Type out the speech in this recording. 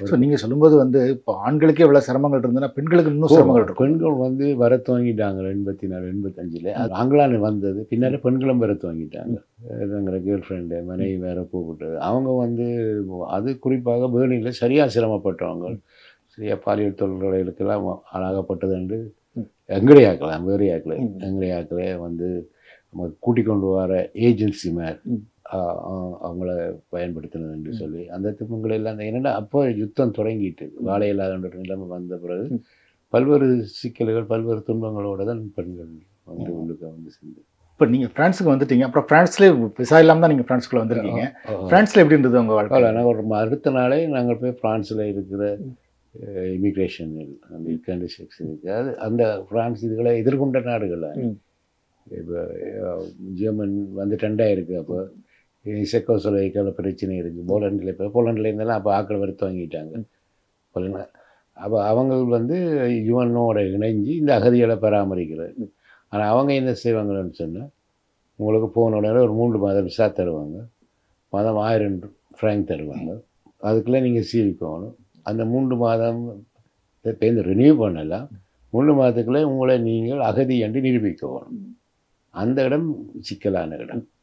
So நீங்கள் சொல்லும்போது வந்து இப்போ ஆண்களுக்கே இவ்வளோ சிரமங்கள் இருந்ததுன்னா பெண்களுக்கு இன்னும் சிரமங்கள் இருக்கும். பெண்கள் வந்து வர துவங்கிட்டாங்க 84 85ல். அது ஆங்களான வந்தது பின்னாடி பெண்களும் வர துவங்கிட்டாங்க. எங்களோட கேர்ள் ஃப்ரெண்டு மனைவி வேற கூப்பிட்டு அவங்க வந்து அது குறிப்பாக பேர்னியில் சரியாக சிரமப்பட்டவங்க. சரியா பாலியல் தொழில்களுக்கெல்லாம் ஆளாகப்பட்டது என்று எங்கடைய ஆக்கலாம் வேறு ஆக்கல எங்கடைய ஆக்கலே வந்து நம்ம கூட்டிக் கொண்டு வர ஏஜென்சி மேல் அவங்கள பயன்படுத்தினது என்று சொல்லி அந்த துன்பங்கள் எல்லாம் என்னென்னா அப்போ யுத்தம் தொடங்கிட்டு வாழை இல்லாத நிலைமை வந்த பிறகு பல்வேறு சிக்கல்கள் பல்வேறு துன்பங்களோட தான் பெண்கள் வந்து உள்ளுக்க வந்து சேர்ந்து. இப்போ நீங்கள் ஃப்ரான்ஸுக்கு வந்துட்டீங்க, அப்புறம் ஃப்ரான்ஸ்லேயே விசா இல்லாமல் தான் நீங்கள் ஃப்ரான்ஸ்குள்ளே வந்திருக்கீங்க. ஃப்ரான்ஸில் எப்படி இருந்தது உங்கள் வாழ்க்கை? நாங்கள் ஒரு அடுத்த நாளே நாங்கள் போய் ஃப்ரான்ஸில் இருக்கிற இமிக்ரேஷன் அந்த யூகேண்டி செக்ஸ் இருக்குது. அது அந்த ஃப்ரான்ஸ் இதுகளை எதிர்கொண்ட நாடுகள். இப்போ ஜெர்மன் வந்து 2 இருக்குது. அப்போ செக்கோஸ்லோவேக்கியாவில் பிரச்சனை இருக்குது. போலண்டில் இப்போ போலண்டில் இருந்தாலும் அப்போ ஆக்கள் வர துவங்கிட்டாங்க. அப்போ அவங்க வந்து யுஎன்னோட இணைஞ்சு இந்த அகதிகளை பராமரிக்கிறது. ஆனால் அவங்க என்ன செய்வாங்கன்னு சொன்னால் உங்களுக்கு போன உடனே ஒரு 3 மாதம் விசா தருவாங்க. மாதம் 1000 ஃப்ராங்க் தருவாங்க. அதுக்குள்ளே நீங்கள் சீவிக்கணும். அந்த 3 மாதம் பேருந்து ரினியூ பண்ணலாம். 3 மாதத்துக்குள்ளே உங்களை நீங்கள் அகதி என்று நிரூபிக்கணும். அந்த இடம் சிக்கலான இடம்.